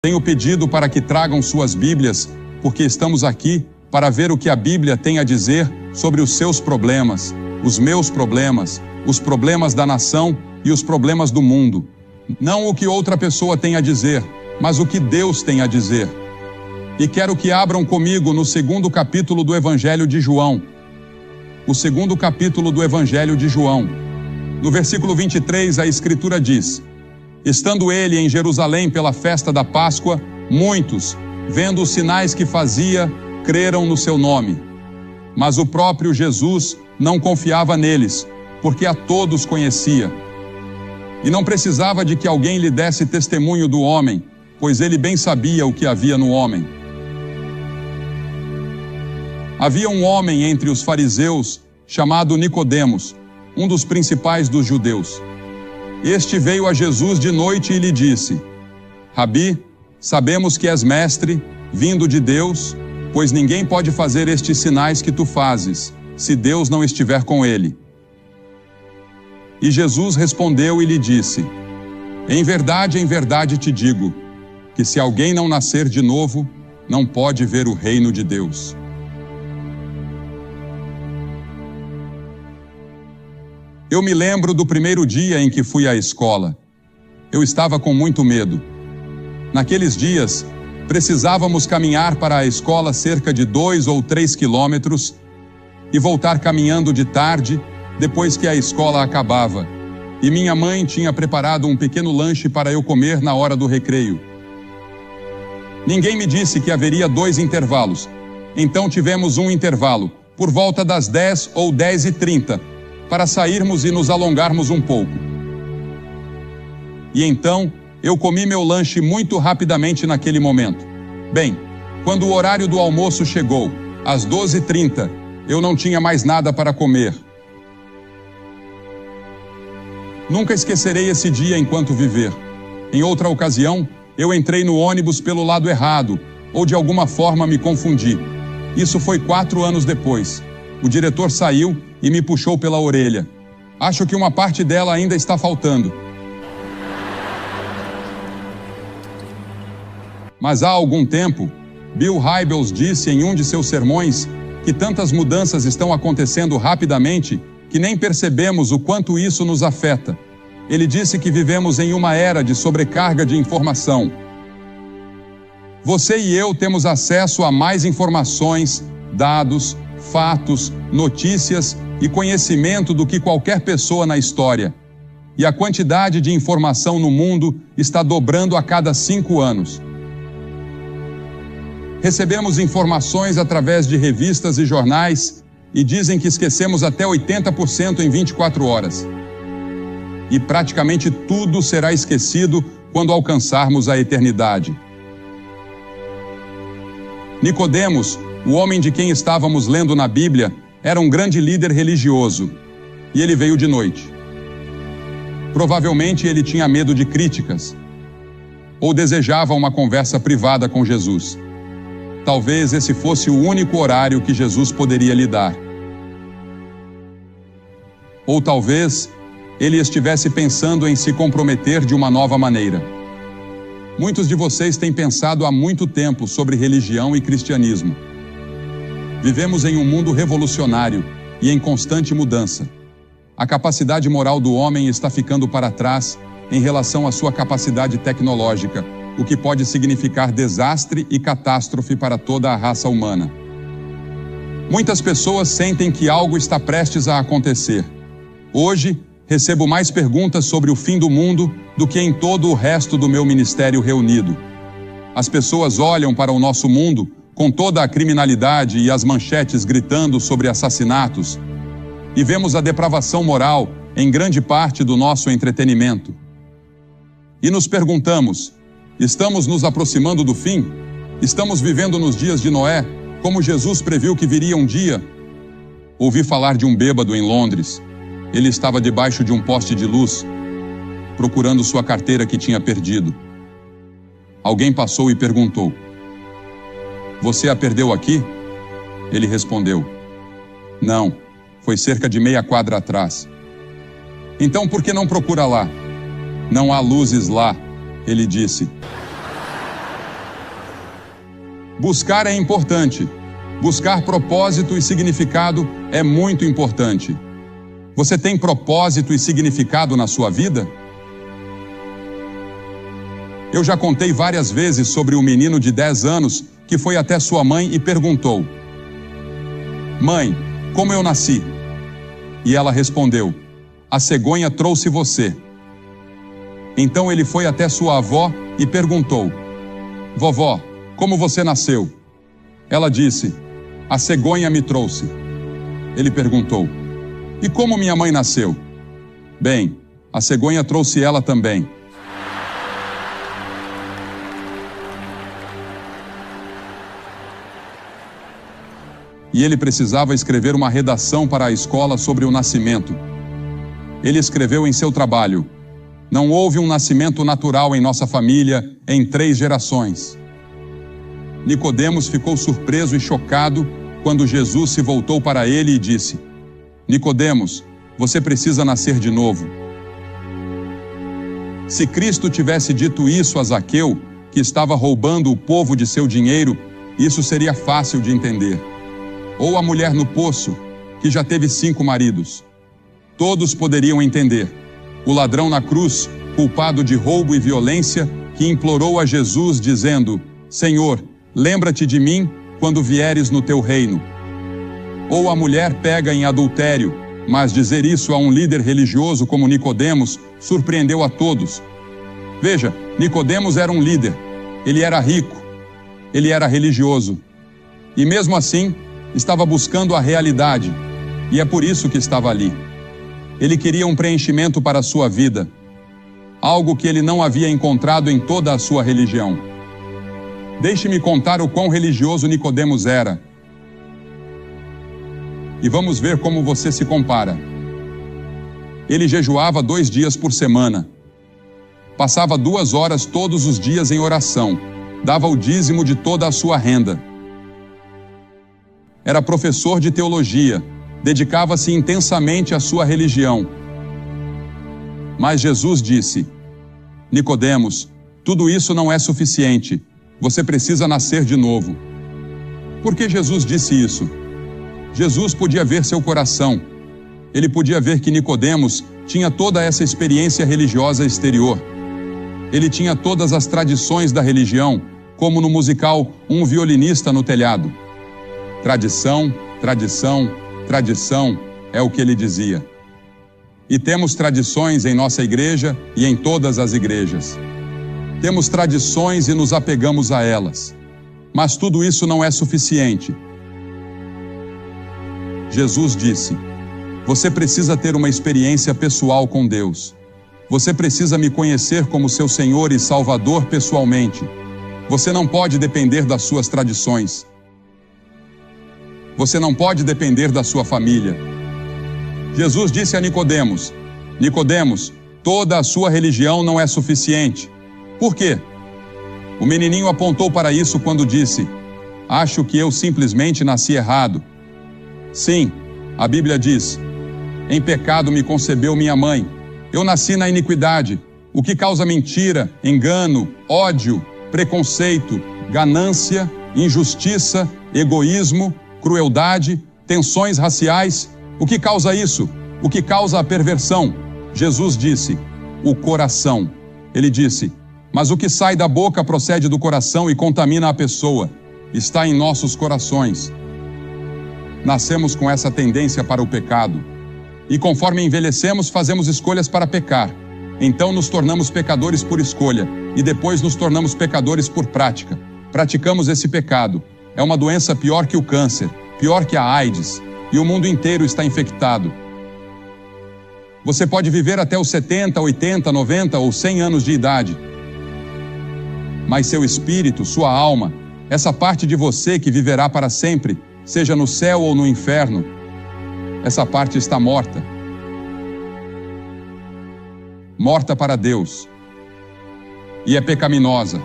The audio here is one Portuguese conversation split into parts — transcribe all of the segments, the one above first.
Tenho pedido para que tragam suas Bíblias, porque estamos aqui para ver o que a Bíblia tem a dizer sobre os seus problemas, os meus problemas, os problemas da nação e os problemas do mundo. Não o que outra pessoa tem a dizer, mas o que Deus tem a dizer. E quero que abram comigo no 2º capítulo do Evangelho de João. O 2º capítulo do Evangelho de João. No versículo 23, a Escritura diz: estando ele em Jerusalém pela festa da Páscoa, muitos, vendo os sinais que fazia, creram no seu nome. Mas o próprio Jesus não confiava neles, porque a todos conhecia. E não precisava de que alguém lhe desse testemunho do homem, pois ele bem sabia o que havia no homem. Havia um homem entre os fariseus, chamado Nicodemos, um dos principais dos judeus. Este veio a Jesus de noite e lhe disse: Rabi, sabemos que és mestre, vindo de Deus, pois ninguém pode fazer estes sinais que tu fazes, se Deus não estiver com ele. E Jesus respondeu e lhe disse: em verdade te digo, que se alguém não nascer de novo, não pode ver o reino de Deus. Eu me lembro do primeiro dia em que fui à escola. Eu estava com muito medo. Naqueles dias, precisávamos caminhar para a escola cerca de 2 ou 3 quilômetros e voltar caminhando de tarde, depois que a escola acabava. E minha mãe tinha preparado um pequeno lanche para eu comer na hora do recreio. Ninguém me disse que haveria 2 intervalos. Então tivemos um intervalo, por volta das 10 ou 10h30, para sairmos e nos alongarmos um pouco. E então, eu comi meu lanche muito rapidamente naquele momento. Bem, quando o horário do almoço chegou, às 12h30, eu não tinha mais nada para comer. Nunca esquecerei esse dia enquanto viver. Em outra ocasião, eu entrei no ônibus pelo lado errado, ou de alguma forma me confundi. Isso foi 4 anos depois. O diretor saiu e me puxou pela orelha. Acho que uma parte dela ainda está faltando. Mas há algum tempo, Bill Hybels disse em um de seus sermões que tantas mudanças estão acontecendo rapidamente que nem percebemos o quanto isso nos afeta. Ele disse que vivemos em uma era de sobrecarga de informação. Você e eu temos acesso a mais informações, dados, fatos, notícias e conhecimento do que qualquer pessoa na história. E a quantidade de informação no mundo está dobrando a cada 5 anos. Recebemos informações através de revistas e jornais e dizem que esquecemos até 80% em 24 horas. E praticamente tudo será esquecido quando alcançarmos a eternidade. Nicodemos, o homem de quem estávamos lendo na Bíblia, era um grande líder religioso, e ele veio de noite. Provavelmente ele tinha medo de críticas, ou desejava uma conversa privada com Jesus. Talvez esse fosse o único horário que Jesus poderia lhe dar. Ou talvez ele estivesse pensando em se comprometer de uma nova maneira. Muitos de vocês têm pensado há muito tempo sobre religião e cristianismo. Vivemos em um mundo revolucionário e em constante mudança. A capacidade moral do homem está ficando para trás em relação à sua capacidade tecnológica, o que pode significar desastre e catástrofe para toda a raça humana. Muitas pessoas sentem que algo está prestes a acontecer. Hoje, recebo mais perguntas sobre o fim do mundo do que em todo o resto do meu ministério reunido. As pessoas olham para o nosso mundo com toda a criminalidade e as manchetes gritando sobre assassinatos, e vemos a depravação moral em grande parte do nosso entretenimento. E nos perguntamos: estamos nos aproximando do fim? Estamos vivendo nos dias de Noé, como Jesus previu que viria um dia? Ouvi falar de um bêbado em Londres. Ele estava debaixo de um poste de luz, procurando sua carteira que tinha perdido. Alguém passou e perguntou: você a perdeu aqui? Ele respondeu: não, foi cerca de meia quadra atrás. Então por que não procura lá? Não há luzes lá, ele disse. Buscar é importante. Buscar propósito e significado é muito importante. Você tem propósito e significado na sua vida? Eu já contei várias vezes sobre um menino de 10 anos que foi até sua mãe e perguntou: "Mãe, como eu nasci?" E ela respondeu: "A cegonha trouxe você." Então ele foi até sua avó e perguntou: "Vovó, como você nasceu?" Ela disse: "A cegonha me trouxe." Ele perguntou: "E como minha mãe nasceu?" "Bem, a cegonha trouxe ela também." E ele precisava escrever uma redação para a escola sobre o nascimento. Ele escreveu em seu trabalho: "Não houve um nascimento natural em nossa família em 3 gerações." Nicodemos ficou surpreso e chocado quando Jesus se voltou para ele e disse: "Nicodemos, você precisa nascer de novo." Se Cristo tivesse dito isso a Zaqueu, que estava roubando o povo de seu dinheiro, isso seria fácil de entender. Ou a mulher no poço, que já teve 5 maridos. Todos poderiam entender. O ladrão na cruz, culpado de roubo e violência, que implorou a Jesus dizendo: "Senhor, lembra-te de mim quando vieres no teu reino." Ou a mulher pega em adultério, mas dizer isso a um líder religioso como Nicodemos surpreendeu a todos. Veja, Nicodemos era um líder, ele era rico, ele era religioso. E mesmo assim, estava buscando a realidade, e é por isso que estava ali. Ele queria um preenchimento para a sua vida, algo que ele não havia encontrado em toda a sua religião. Deixe-me contar o quão religioso Nicodemos era. E vamos ver como você se compara. Ele jejuava 2 dias por semana. Passava 2 horas todos os dias em oração. Dava o dízimo de toda a sua renda. Era professor de teologia. Dedicava-se intensamente à sua religião. Mas Jesus disse: "Nicodemos, tudo isso não é suficiente. Você precisa nascer de novo." Por que Jesus disse isso? Jesus podia ver seu coração. Ele podia ver que Nicodemos tinha toda essa experiência religiosa exterior. Ele tinha todas as tradições da religião, como no musical Um Violinista no Telhado. Tradição, tradição, tradição, é o que ele dizia. E temos tradições em nossa igreja e em todas as igrejas. Temos tradições e nos apegamos a elas. Mas tudo isso não é suficiente. Jesus disse: "Você precisa ter uma experiência pessoal com Deus. Você precisa me conhecer como seu Senhor e Salvador pessoalmente. Você não pode depender das suas tradições. Você não pode depender da sua família." Jesus disse a Nicodemos: "Nicodemos, toda a sua religião não é suficiente." Por quê? O menininho apontou para isso quando disse: "Acho que eu simplesmente nasci errado." Sim, a Bíblia diz: "Em pecado me concebeu minha mãe. Eu nasci na iniquidade, o que causa mentira, engano, ódio, preconceito, ganância, injustiça, egoísmo, crueldade, tensões raciais. O que causa isso? O que causa a perversão?" Jesus disse: "O coração." Ele disse: "Mas o que sai da boca procede do coração e contamina a pessoa. Está em nossos corações." Nascemos com essa tendência para o pecado. E conforme envelhecemos, fazemos escolhas para pecar. Então nos tornamos pecadores por escolha, e depois nos tornamos pecadores por prática. Praticamos esse pecado. É uma doença pior que o câncer, pior que a AIDS, e o mundo inteiro está infectado. Você pode viver até os 70, 80, 90 ou 100 anos de idade. Mas seu espírito, sua alma, essa parte de você que viverá para sempre, seja no céu ou no inferno, essa parte está morta. Morta para Deus. E é pecaminosa.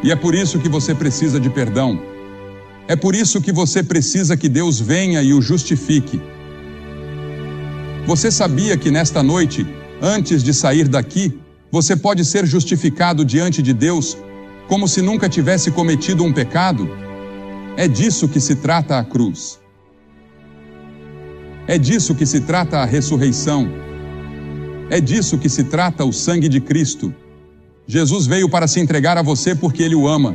E é por isso que você precisa de perdão. É por isso que você precisa que Deus venha e o justifique. Você sabia que nesta noite, antes de sair daqui, você pode ser justificado diante de Deus como se nunca tivesse cometido um pecado? É disso que se trata a cruz. É disso que se trata a ressurreição. É disso que se trata o sangue de Cristo. Jesus veio para se entregar a você porque Ele o ama.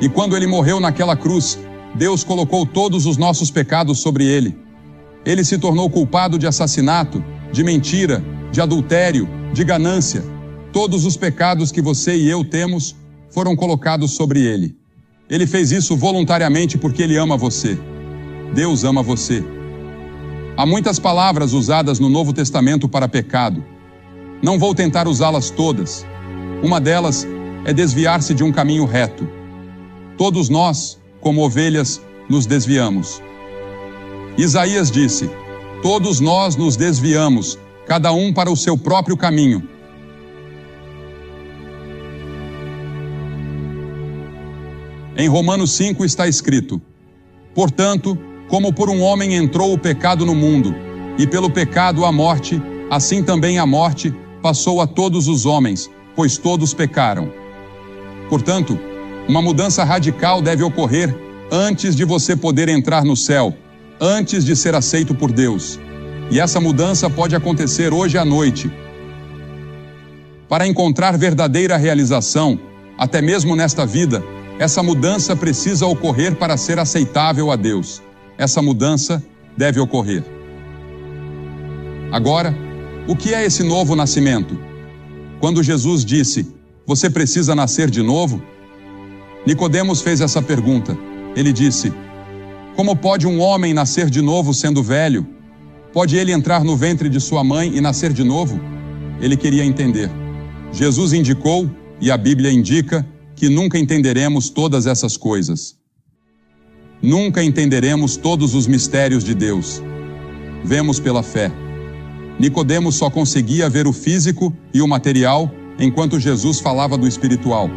E quando Ele morreu naquela cruz, Deus colocou todos os nossos pecados sobre Ele. Ele se tornou culpado de assassinato, de mentira, de adultério, de ganância. Todos os pecados que você e eu temos foram colocados sobre Ele. Ele fez isso voluntariamente porque Ele ama você. Deus ama você. Há muitas palavras usadas no Novo Testamento para pecado. Não vou tentar usá-las todas. Uma delas é desviar-se de um caminho reto. Todos nós, como ovelhas, nos desviamos. Isaías disse: todos nós nos desviamos, cada um para o seu próprio caminho. Em Romanos 5 está escrito: portanto, como por um homem entrou o pecado no mundo, e pelo pecado a morte, assim também a morte passou a todos os homens, pois todos pecaram. Portanto, uma mudança radical deve ocorrer antes de você poder entrar no céu, antes de ser aceito por Deus. E essa mudança pode acontecer hoje à noite. Para encontrar verdadeira realização, até mesmo nesta vida, essa mudança precisa ocorrer para ser aceitável a Deus. Essa mudança deve ocorrer. Agora, o que é esse novo nascimento? Quando Jesus disse: você precisa nascer de novo? Nicodemos fez essa pergunta. Ele disse: como pode um homem nascer de novo sendo velho? Pode ele entrar no ventre de sua mãe e nascer de novo? Ele queria entender. Jesus indicou, e a Bíblia indica, que nunca entenderemos todas essas coisas. Nunca entenderemos todos os mistérios de Deus. Vemos pela fé. Nicodemos só conseguia ver o físico e o material, enquanto Jesus falava do espiritual.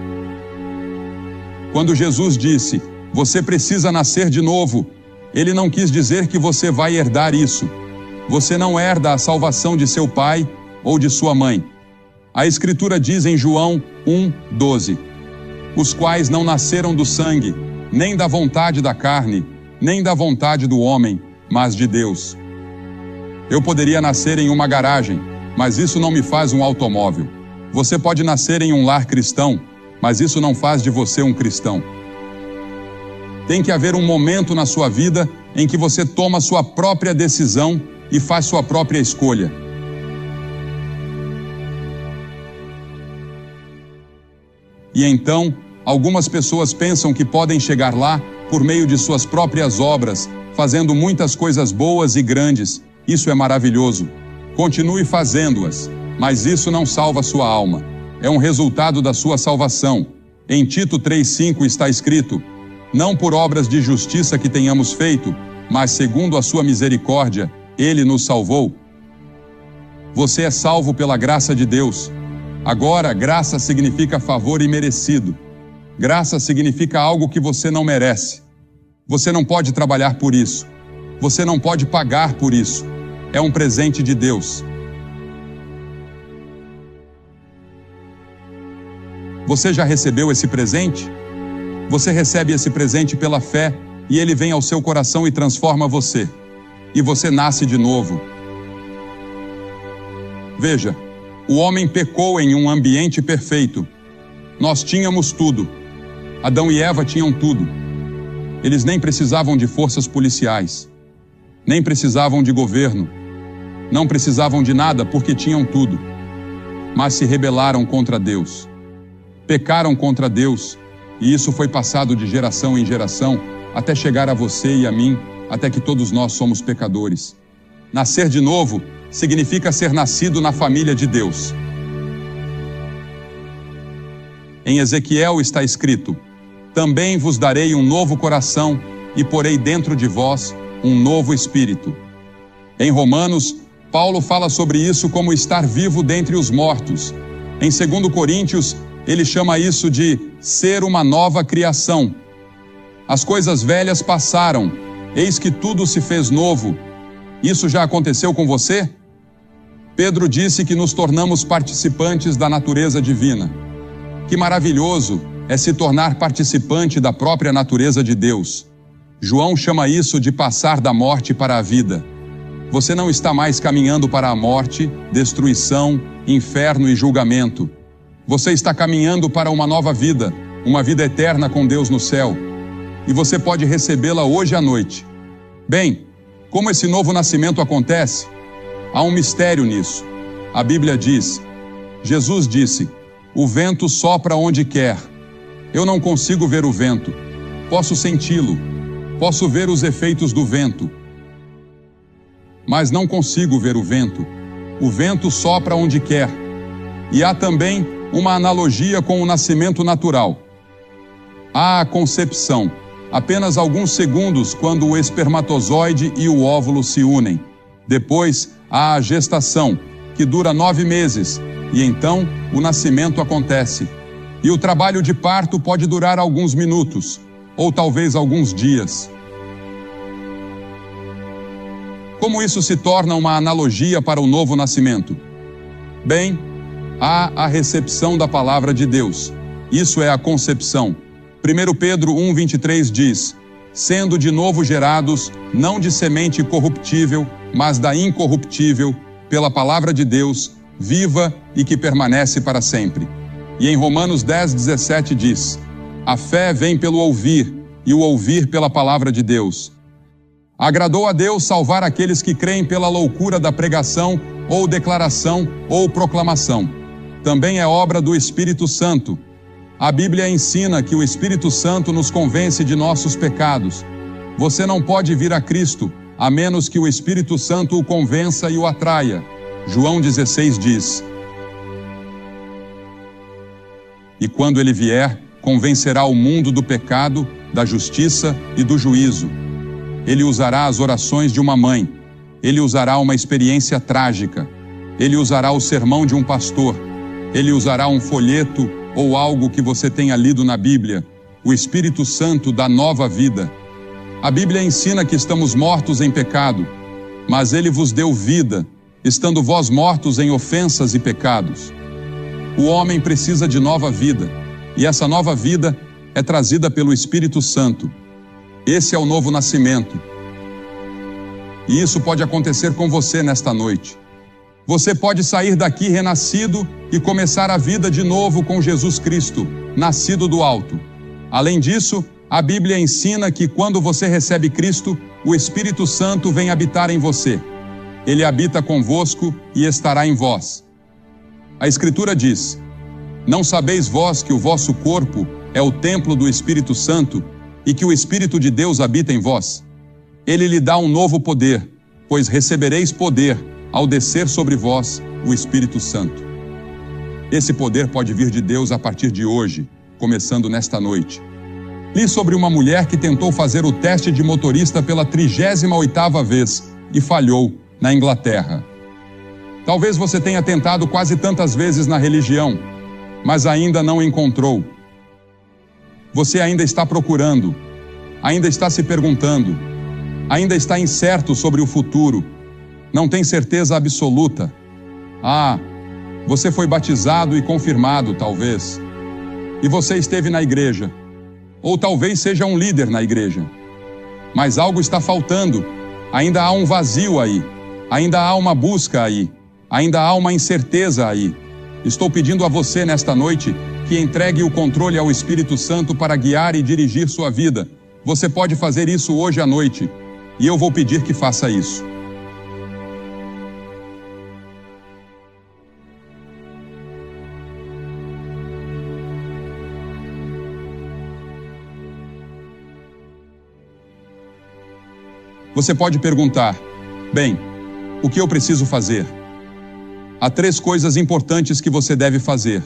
Quando Jesus disse: você precisa nascer de novo, Ele não quis dizer que você vai herdar isso. Você não herda a salvação de seu pai ou de sua mãe. A Escritura diz em João 1:12: os quais não nasceram do sangue, nem da vontade da carne, nem da vontade do homem, mas de Deus. Eu poderia nascer em uma garagem, mas isso não me faz um automóvel. Você pode nascer em um lar cristão, mas isso não faz de você um cristão. Tem que haver um momento na sua vida em que você toma sua própria decisão e faz sua própria escolha. E então, algumas pessoas pensam que podem chegar lá por meio de suas próprias obras, fazendo muitas coisas boas e grandes. Isso é maravilhoso. Continue fazendo-as, mas isso não salva sua alma. É um resultado da sua salvação. Em Tito 3:5 está escrito: não por obras de justiça que tenhamos feito, mas segundo a sua misericórdia, Ele nos salvou. Você é salvo pela graça de Deus. Agora, graça significa favor imerecido. Graça significa algo que você não merece. Você não pode trabalhar por isso. Você não pode pagar por isso. É um presente de Deus. Você já recebeu esse presente? Você recebe esse presente pela fé e ele vem ao seu coração e transforma você. E você nasce de novo. Veja, o homem pecou em um ambiente perfeito. Nós tínhamos tudo. Adão e Eva tinham tudo. Eles nem precisavam de forças policiais, nem precisavam de governo, não precisavam de nada porque tinham tudo. Mas se rebelaram contra Deus. Pecaram contra Deus, e isso foi passado de geração em geração, até chegar a você e a mim, até que todos nós somos pecadores. Nascer de novo significa ser nascido na família de Deus. Em Ezequiel está escrito: também vos darei um novo coração e porei dentro de vós um novo espírito. Em Romanos, Paulo fala sobre isso como estar vivo dentre os mortos. Em 2 Coríntios, ele chama isso de ser uma nova criação. As coisas velhas passaram, eis que tudo se fez novo. Isso já aconteceu com você? Pedro disse que nos tornamos participantes da natureza divina. Que maravilhoso é se tornar participante da própria natureza de Deus. João chama isso de passar da morte para a vida. Você não está mais caminhando para a morte, destruição, inferno e julgamento. Você está caminhando para uma nova vida, uma vida eterna com Deus no céu. E você pode recebê-la hoje à noite. Bem, como esse novo nascimento acontece? Há um mistério nisso. A Bíblia diz, Jesus disse, o vento sopra onde quer. Eu não consigo ver o vento. Posso senti-lo. Posso ver os efeitos do vento. Mas não consigo ver o vento. O vento sopra onde quer. E há também uma analogia com o nascimento natural. Há a concepção, apenas alguns segundos quando o espermatozoide e o óvulo se unem. Depois, há a gestação, que dura 9 meses, e então o nascimento acontece. E o trabalho de parto pode durar alguns minutos, ou talvez alguns dias. Como isso se torna uma analogia para o novo nascimento? Bem, há a recepção da palavra de Deus. Isso é a concepção. 1 Pedro 1,23 diz, sendo de novo gerados, não de semente corruptível, mas da incorruptível, pela palavra de Deus, viva e que permanece para sempre. E em Romanos 10,17 diz, a fé vem pelo ouvir, e o ouvir pela palavra de Deus. Agradou a Deus salvar aqueles que creem pela loucura da pregação, ou declaração, ou proclamação. Também é obra do Espírito Santo. A Bíblia ensina que o Espírito Santo nos convence de nossos pecados. Você não pode vir a Cristo, a menos que o Espírito Santo o convença e o atraia. João 16 diz, e quando ele vier, convencerá o mundo do pecado, da justiça e do juízo. Ele usará as orações de uma mãe. Ele usará uma experiência trágica. Ele usará o sermão de um pastor. Ele usará um folheto ou algo que você tenha lido na Bíblia. O Espírito Santo dá nova vida. A Bíblia ensina que estamos mortos em pecado, mas Ele vos deu vida, estando vós mortos em ofensas e pecados. O homem precisa de nova vida, e essa nova vida é trazida pelo Espírito Santo. Esse é o novo nascimento. E isso pode acontecer com você nesta noite. Você pode sair daqui renascido e começar a vida de novo com Jesus Cristo, nascido do alto. Além disso, a Bíblia ensina que quando você recebe Cristo, o Espírito Santo vem habitar em você. Ele habita convosco e estará em vós. A Escritura diz, não sabeis vós que o vosso corpo é o templo do Espírito Santo e que o Espírito de Deus habita em vós? Ele lhe dá um novo poder, pois recebereis poder ao descer sobre vós o Espírito Santo. Esse poder pode vir de Deus a partir de hoje, começando nesta noite. Li sobre uma mulher que tentou fazer o teste de motorista pela 38ª vez e falhou na Inglaterra. Talvez você tenha tentado quase tantas vezes na religião, mas ainda não encontrou. Você ainda está procurando, ainda está se perguntando, ainda está incerto sobre o futuro, não tem certeza absoluta. Você foi batizado e confirmado, talvez. E você esteve na igreja. Ou talvez seja um líder na igreja. Mas algo está faltando. Ainda há um vazio aí. Ainda há uma busca aí. Ainda há uma incerteza aí. Estou pedindo a você nesta noite que entregue o controle ao Espírito Santo para guiar e dirigir sua vida. Você pode fazer isso hoje à noite. E eu vou pedir que faça isso. Você pode perguntar, bem, o que eu preciso fazer? Há 3 coisas importantes que você deve fazer.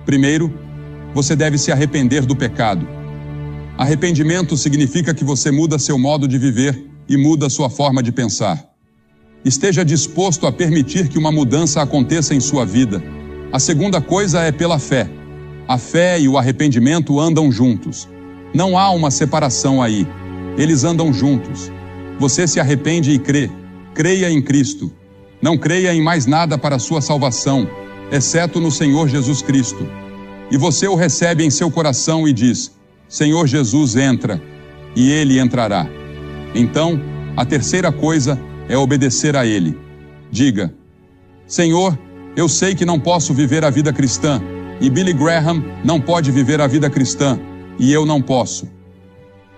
Primeiro, você deve se arrepender do pecado. Arrependimento significa que você muda seu modo de viver e muda sua forma de pensar. Esteja disposto a permitir que uma mudança aconteça em sua vida. A segunda coisa é pela fé. A fé e o arrependimento andam juntos. Não há uma separação aí. Eles andam juntos. Você se arrepende e crê. Creia em Cristo. Não creia em mais nada para a sua salvação, exceto no Senhor Jesus Cristo. e você o recebe em seu coração e diz: Senhor Jesus, entra, e Ele entrará. Então, a terceira coisa é obedecer a Ele. Diga: Senhor, eu sei que não posso viver a vida cristã, e Billy Graham não pode viver a vida cristã, e eu não posso.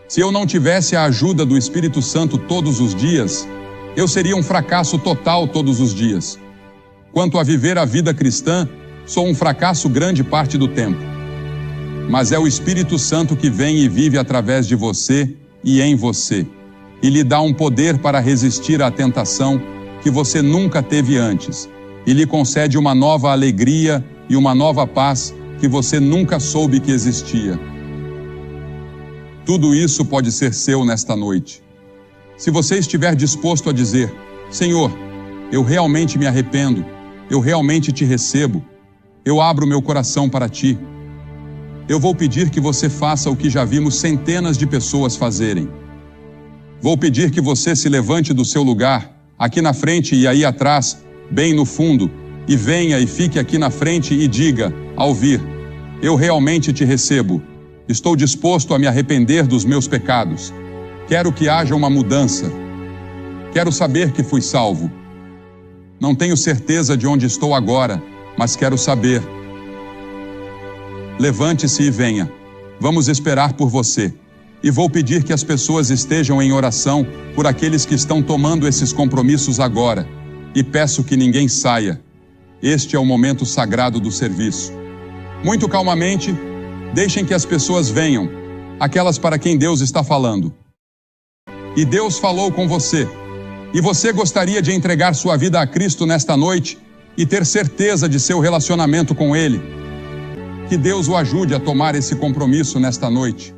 Se eu não tivesse a ajuda do Espírito Santo todos os dias, eu seria um fracasso total todos os dias. Quanto a viver a vida cristã, sou um fracasso grande parte do tempo. Mas é o Espírito Santo que vem e vive através de você e em você, e lhe dá um poder para resistir à tentação que você nunca teve antes, e lhe concede uma nova alegria e uma nova paz que você nunca soube que existia. Tudo isso pode ser seu nesta noite. Se você estiver disposto a dizer: Senhor, eu realmente me arrependo, eu realmente te recebo, eu abro meu coração para ti. Eu vou pedir que você faça o que já vimos centenas de pessoas fazerem. Vou pedir que você se levante do seu lugar, aqui na frente e aí atrás, bem no fundo, e venha e fique aqui na frente e diga, ao vir: eu realmente te recebo. Estou disposto a me arrepender dos meus pecados. Quero que haja uma mudança. Quero saber que fui salvo. Não tenho certeza de onde estou agora, mas quero saber. Levante-se e venha. Vamos esperar por você. E vou pedir que as pessoas estejam em oração por aqueles que estão tomando esses compromissos agora. E peço que ninguém saia. Este é o momento sagrado do serviço. Muito calmamente, deixem que as pessoas venham, aquelas para quem Deus está falando. E Deus falou com você, e você gostaria de entregar sua vida a Cristo nesta noite e ter certeza de seu relacionamento com Ele. Que Deus o ajude a tomar esse compromisso nesta noite.